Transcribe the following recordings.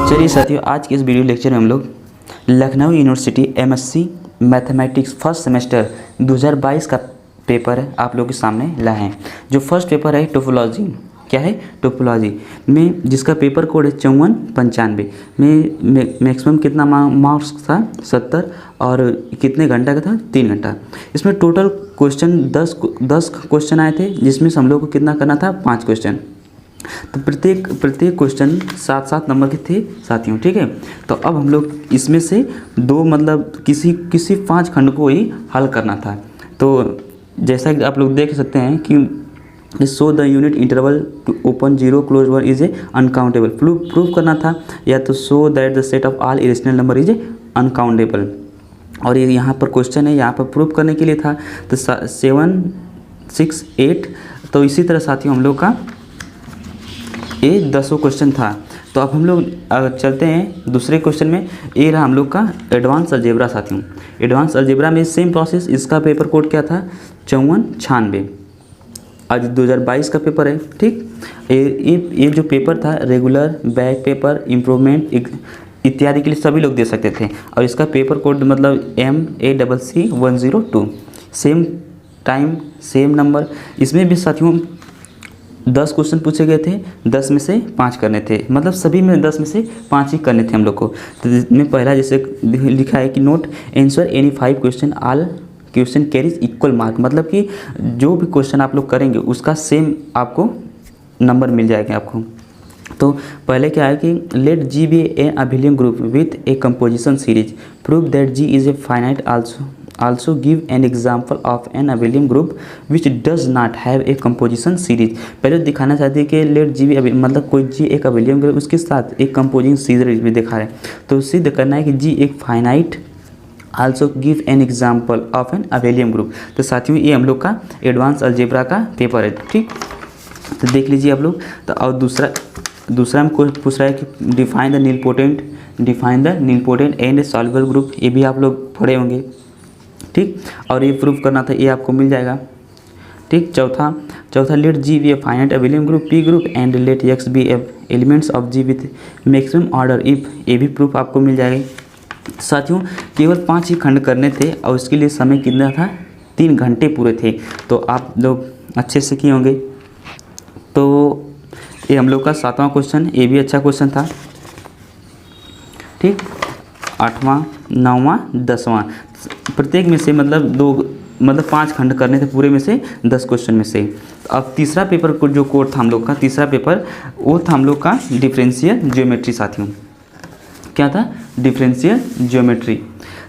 चलिए साथियों, आज के इस वीडियो लेक्चर में हम लोग Lucknow university MSc mathematics first semester 2022 का पेपर है आप लोगों के सामने लाए हैं। जो फर्स्ट पेपर है टोपोलॉजी, क्या है टोपोलॉजी में, जिसका पेपर कोड है 5495 में मैक्सिमम कितना मार्क्स था 70 और कितने घंटा का था 3 घंटा। इसमें टोटल क्वेश्चन 10 क्वेश्चन आए थे, जिसमें से हम लोग को कितना करना था 5 क्वेश्चन। तो प्रत्येक क्वेश्चन 7-7 नंबर के थे साथियों, ठीक है। तो अब हम लोग इसमें से दो मतलब किसी 5 खंड को ही हल करना था। तो जैसा कि आप लोग देख सकते हैं कि so the unit interval to open 0 close 1 is a uncountable, prove करना था, या तो so that the set of all irrational number is a uncountable. और ये यहाँ पर क्वेश्चन है, यहाँ पर प्रूव करने के लिए था। तो 7, 6, 8। तो इसी तरह साथियों हम लोग का ये 10 क्वेश्चन था। तो अब हम लोग चलते हैं दूसरे क्वेश्चन में। ये रहा हम लोग का एडवांस अलजेब्रा साथियों। एडवांस अलजेब्रा में सेम प्रोसेस, इसका पेपर कोड क्या था 5496। आज 2022 का पेपर है, ठीक। ये जो पेपर था रेगुलर, बैक पेपर, इम्प्रूवमेंट इत्यादि के लिए सभी लोग दे सकते थे। और इसका पेपर कोड मतलब MACC 102। Same time same number. इसमें भी साथियों 10 क्वेश्चन पूछे गए थे, 10 में से 5 करने थे, मतलब सभी में 10 में से 5 ही करने थे हम लोग को। तो इसमें पहला जैसे लिखा है कि note answer any 5 question, all question carries equal mark, मतलब कि जो भी क्वेश्चन आप लोग करेंगे उसका सेम आपको नंबर मिल जाएगा आपको। तो पहले क्या है कि let G be a abelian group with a composition series, prove that G is a finite also give an example of an abelian group which does not have a composition series। पहले दिखाना चाहते हैं कि let जी भी मतलब कोई जी एक abelian group, उसके साथ एक कंपोजिंग सीरीज भी दिखा रहे हैं। तो सिद्ध करना है कि जी एक finite also give an example of an abelian group। तो साथियों ये हम लोग का एडवांस अलजेब्रा का पेपर है, ठीक। तो देख लीजिए आप लोग। तो और दूसरा हमको पूछ रहा है कि define the nilpotent and solvable group, ये भी आप लोग पढ़े होंगे, ठीक। और ये प्रूफ करना था, ये आपको मिल जाएगा, ठीक। चौथा let G be a finite abelian group P group and let X be elements of G with maximum order if, ये भी प्रूफ आपको मिल जाएगा। साथियों केवल 5 ही खंड करने थे और उसके लिए समय कितना था 3 घंटे पूरे थे। तो आप लोग अच्छे से किए होंगे। तो ये हम लोग का 7वां क्वेश्चन, ये भी अच्छा क्वेश्चन था, ठीक। 8वां, 9वां, 10वां, प्रत्येक में से मतलब 5 खंड करने थे पूरे में से 10 क्वेश्चन में से। अब तीसरा पेपर को जो कोड था हम लोग का, तीसरा पेपर वो था हम लोग का डिफरेंशियल ज्योमेट्री साथियों। क्या था डिफरेंशियल ज्योमेट्री।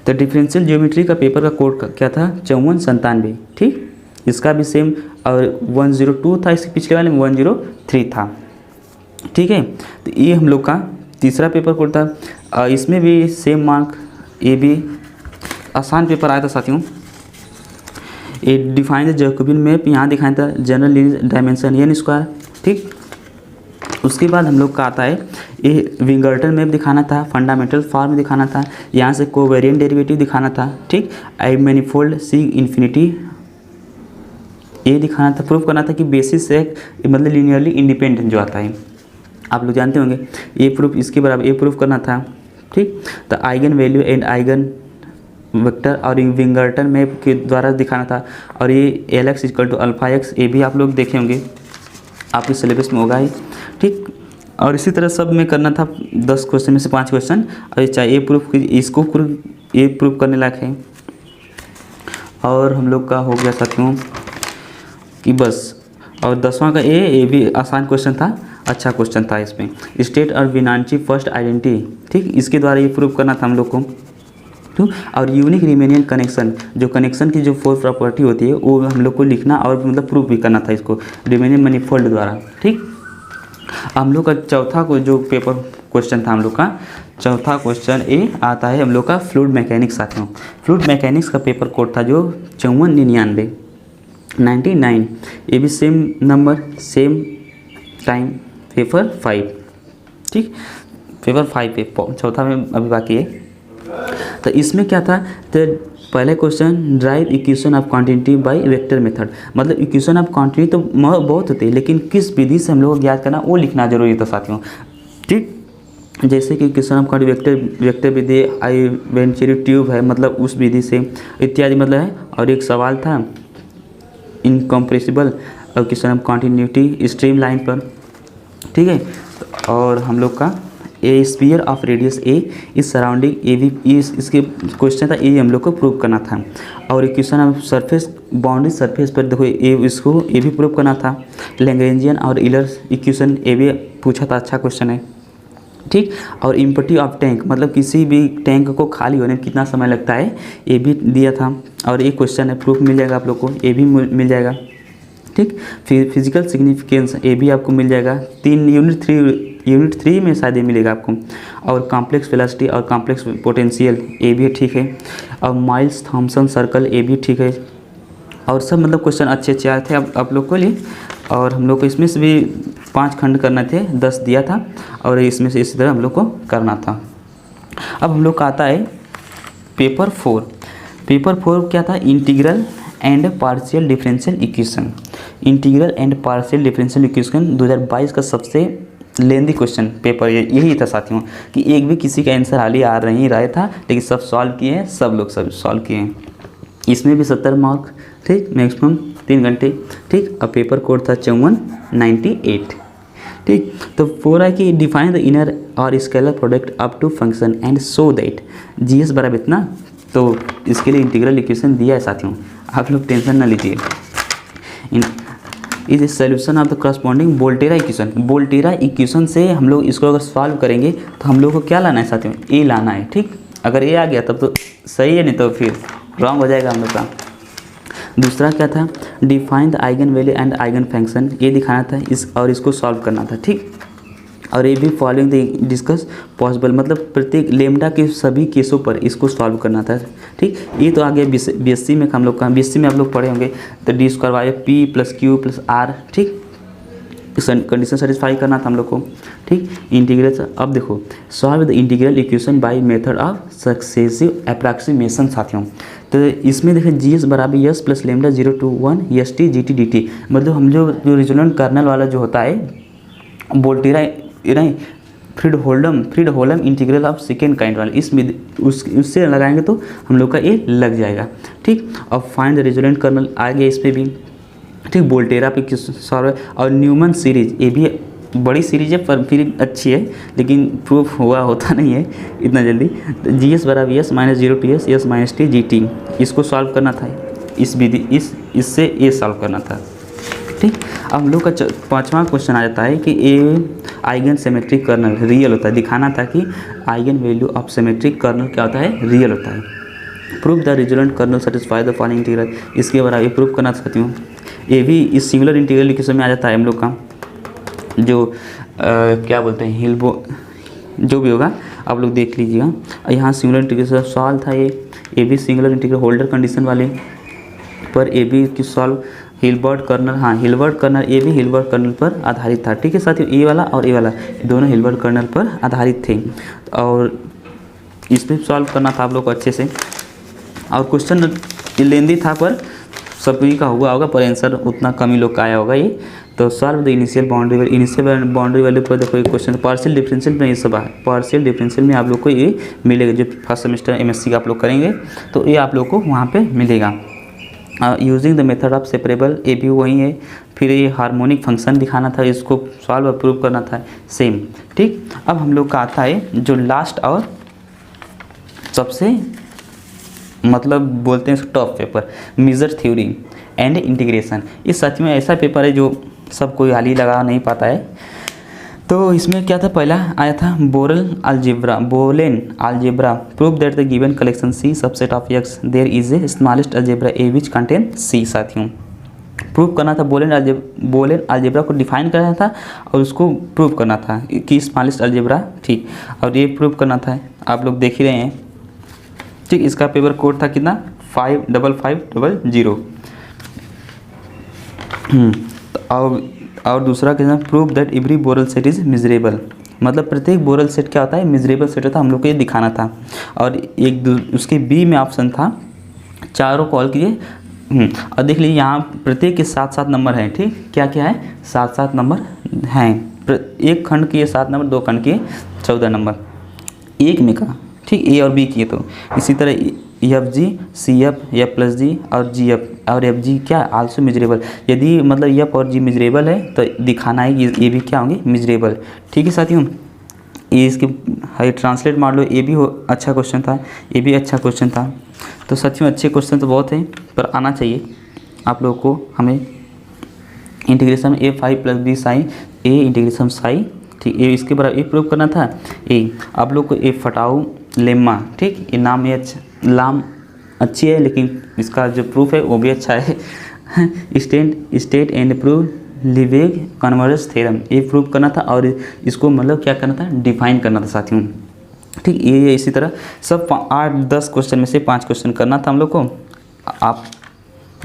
तो डिफरेंशियल ज्योमेट्री का पेपर का कोड क्या था 5497, ठीक। इसका भी सेम, और 102 था, इसके पिछले वाले में 103 था, ठीक है। तो ये हम लोग का तीसरा पेपर कोड था। इसमें भी सेम मार्क, ये भी आसान पेपर आया था साथियों। ये डिफाइन द जैकोबियन मैप, यहाँ दिखाया था जनरल डायमेंशन n स्क्वायर, ठीक। उसके बाद हम लोग का आता है ये विंगर्टन मैप दिखाना था, फंडामेंटल फॉर्म दिखाना था, यहाँ से कोवेरिएंट डेरिवेटिव दिखाना था, ठीक। आई मैनिफोल्ड सी इन्फिनिटी ये दिखाना था, प्रूफ करना था कि बेसिस से मतलब लीनियरली इंडिपेंडेंट जो आता है आप लोग जानते होंगे, ये प्रूफ इसके बराबर ये प्रूफ करना था, ठीक। तो eigen value and eigen vector और विंगर्टन मैप के द्वारा दिखाना था। और ये Lx = अल्फा x, ये भी आप लोग देखे होंगे, आपके सिलेबस में होगा ही, ठीक। और इसी तरह सब में करना था 10 क्वेश्चन में से 5 क्वेश्चन। और चाहे ये प्रूफ इसको ये प्रूफ करने लायक है। और हम लोग का हो गया साथियों कि बस। और 10वां का ये भी आसान क्वेश्चन था, अच्छा क्वेश्चन था। इसमें स्टेट और विनांची फर्स्ट आइडेंटिटी, ठीक, इसके द्वारा ये प्रूफ करना था हम लोग को, ठीक। और यूनिक रिमेनियन कनेक्शन, जो कनेक्शन की जो 4 प्रॉपर्टी होती है वो हम लोग को लिखना और मतलब प्रूफ भी करना था इसको रिमेनियन मनीफोल्ड द्वारा, ठीक। हम लोग का चौथा को जो पेपर क्वेश्चन था हम लोग का चौथा क्वेश्चन ये आता है हम लोग का फ्लूइड मैकेनिक्स साथियों। फ्लूइड मैकेनिक्स का पेपर कोड था जो 5499, ये भी same number same time, paper 5, ठीक। पेपर 5 पे चौथा में अभी बाकी है। तो इसमें क्या था, तो पहले question, drive equation of quantity by vector method. मतलब इक्वेशन ऑफ क्वांटिटी तो बहुत होती है, लेकिन किस विधि से हम लोग को ज्ञात करना वो लिखना जरूरी था साथियों। ठीक, जैसे कि equation of quantity vector Vidhi, I venturi tube है, मतलब उस विधि से इत्यादि मतलब है। और एक सवाल था incompressible equation of continuity stream line पर। ठीक है, और हम लोग का ए स्फीयर ऑफ रेडियस ए इस सराउंडिंग ए भी, इसके क्वेश्चन था ये हम लोग को प्रूव करना था। और equation of surface boundary surface पर देखो ए, इसको ए भी प्रूव करना था। लैग्रेंजियन और ईलर इक्वेशन ए भी पूछा था, अच्छा क्वेश्चन है। ठीक, और इम्पटी ऑफ टैंक, मतलब किसी भी टैंक को खाली होने में कितना समय लगता है, ये भी दिया था। और एक क्वेश्चन है, प्रूफ मिल जाएगा आप लोग को, ये भी मिल जाएगा। ठीक, फिजिकल सिग्निफिकेंस ये भी आपको मिल जाएगा। यूनिट 3 में शायद ये मिलेगा आपको। और कॉम्प्लेक्स वेलोसिटी और कॉम्प्लेक्स पोटेंशियल ये भी ठीक है। और माइल्स थॉम्सन सर्कल ये भी ठीक है। और सब मतलब क्वेश्चन अच्छे आए थे आप लोग को लिए। और हम लोग को इसमें से भी 5 खंड करना थे, 10 दिया था, और इसमें से इसी तरह हम लोग को करना था। अब हम लोग का आता है पेपर 4। पेपर 4 क्या था, integral and partial differential equation. Integral and partial differential equation 2022 का सबसे लेंदी क्वेश्चन पेपर यही था साथियों, कि एक भी किसी का आंसर हाल ही आ नहीं रहा था, लेकिन सब सॉल्व किए हैं, सब लोग सब सॉल्व किए हैं। इसमें भी 70 मार्क, ठीक, मैक्सिमम 3 घंटे। ठीक, अब पेपर कोड था 5498। ठीक, तो 4 है कि डिफाइन द इनर और scalar product up to function and so that GS बराबर इतना। तो इसके लिए इंटीग्रल इक्वेशन दिया है साथियों, आप लोग टेंशन ना लीजिए। Is a solution of the corresponding Volterra equation. Volterra equation से हम लोग इसको अगर सॉल्व करेंगे तो हम लोग को क्या लाना है साथियों, ए लाना है। ठीक, अगर ए आ गया तब तो सही है, नहीं तो फिर रॉन्ग हो जाएगा हम लोग का। दूसरा क्या था, define the eigen value and eigen function, ये दिखाना था और इसको सॉल्व करना था। ठीक, और ये भी फॉलोइंग द डिस्कस पॉसिबल, मतलब प्रत्येक लेमडा के सभी केसों पर इसको सॉल्व करना था। ठीक, ये तो आगे बीएससी में हम लोग का, बीएससी में आप लोग पढ़े होंगे, तो D square Y P plus Q plus R. ठीक, कंडीशन सेटिस्फाई करना था हम लोग को। ठीक, इंटीग्रल। अब देखो, solve the integral equation by method of successive approximation साथियों। तो इसमें देखिए जीएस बराबर S plus lambda 0 to 1 S T G T D T, मतलब हम जो रिजोनेंट कर्नल वाला जो होता है वोल्टेरा नहीं फ्रीडहोल्म इंटीग्रल ऑफ सेकेंड काइंड वाला, उससे लगाएंगे तो हम लोग का ये लग जाएगा। ठीक, अब फाइंड द रिजोनेंट कर्नल आ गया इस पर भी। ठीक, वोल्टेरा पे सॉल्व है। और न्यूमन सीरीज, ये भी बड़ी सीरीज है पर फिर अच्छी है, लेकिन प्रूफ हुआ होता नहीं है इतना जल्दी। तो जी एस बराबर S minus 0 to S S minus T G T, इसको सॉल्व करना था इस विधि, इससे ये सॉल्व करना था। ठीक, अब हम लोग का 5वां क्वेश्चन आ जाता है कि a eigen symmetric kernel real होता है। दिखाना था कि eigen value of symmetric kernel क्या होता है, रियल होता है। Prove the resolvent kernel satisfy the following integral, इसके बराबर प्रूव करना चाहती हूँ। ये भी इस सिंगुलर इंटीग्रल इक्वेशन में आ जाता है हम लोग का, जो क्या बोलते हैं हिल्बो, जो भी होगा आप लोग देख लीजिएगा। यहाँ सिंगुलर इंटीग्रल सॉल्व था ये भी सिंगुलर इंटीग्रल होल्डर कंडीशन वाले पर ए भी की सॉल्व हिल्बर्ट कर्नल, हाँ हिल्बर्ट कर्नल, ये भी हिल्बर्ट कर्नल पर आधारित था। ठीक है साथियों, ए वाला और ए वाला दोनों हिल्बर्ट कर्नल पर आधारित थे, और इसमें सॉल्व करना था आप लोग को अच्छे से। और क्वेश्चन लेंदी था पर सभी का हुआ होगा, पर आंसर उतना कम ही लोग का आया होगा ये। तो solve the initial boundary value पर देखो एक क्वेश्चन पार्शियल डिफरेंशियल में ये सब है। पार्शियल डिफरेंशियल में आप लोग को ये मिलेगा, जो फर्स्ट सेमेस्टर एमएससी का आप लोग करेंगे तो ये आप लोग को वहाँ पे मिलेगा। Using the method of separable, ये भी वही है। फिर ये हार्मोनिक फंक्शन दिखाना था, इसको सॉल्व और प्रूव करना था सेम। ठीक, अब हम लोग का आता है जो लास्ट और सबसे मतलब बोलते हैं tough paper, measure theory and integration. इस सच में ऐसा पेपर है जो सब कोई हाल ही लगा नहीं पाता है। तो इसमें क्या था, पहला आया था Boolean algebra prove that the given collection C subset of X there is a smallest algebra A which contain C. साथियों प्रूव करना था, बोलेन अलजेब्रा को डिफाइन करना था और उसको प्रूव करना था कि स्मॉलेस्ट अलजेब्रा ठीक, और ये प्रूव करना था, आप लोग देख ही रहे हैं। ठीक, इसका पेपर कोड था कितना 55500। और दूसरा क्या, prove that every Borel set is measurable, मतलब प्रत्येक बोरल सेट क्या होता है, मिजरेबल सेट होता है, हम लोग को ये दिखाना था। और एक उसके बी में ऑप्शन था चारों कॉल कीजिए। और देख लीजिए यहाँ प्रत्येक के 7-7 नंबर हैं, ठीक, क्या क्या है, 7-7 नंबर हैं। एक खंड के 7 नंबर, 2 खंड के 14 नंबर, एक में का, ठीक, ए और बी किए तो। इसी तरह F G, C F, F plus G और जी एफ, और एफ जी क्या आल्सो मिजरेबल। यदि मतलब एफ और जी मिजरेबल है तो दिखाना है कि ये भी क्या होंगे, मिजरेबल। ठीक है साथियों, ये इसके हाई ट्रांसलेट मार लो, ये भी अच्छा क्वेश्चन था, ये भी अच्छा क्वेश्चन था। तो साथियों अच्छे क्वेश्चन तो बहुत हैं, पर आना चाहिए आप लोगों को। हमें integration A 5 plus B sign a integration Sai, ठीक, ये इसके बराबर ए प्रूव करना था। ए आप लोग को ए फटाऊ लेम्मा, ठीक, ये नाम ये लाम अच्छी है, लेकिन इसका जो प्रूफ है वो भी अच्छा है। State and prove Lebesgue convergence theorem, ये प्रूव करना था, और इसको मतलब क्या करना था, डिफाइन करना था साथियों। ठीक, ये इसी तरह सब 8-10 क्वेश्चन में से 5 क्वेश्चन करना था हम लोग को। आप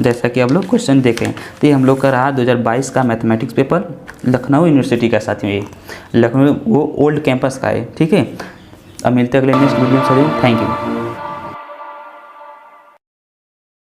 जैसा कि आप लोग क्वेश्चन देखें, तो ये हम लोग का रहा 2022 का मैथमेटिक्स पेपर, लखनऊ यूनिवर्सिटी का साथियों। ये लखनऊ वो ओल्ड कैंपस का है, ठीक है। अब मिलते हैं अगले नेक्स्ट वीडियो में। Thank you.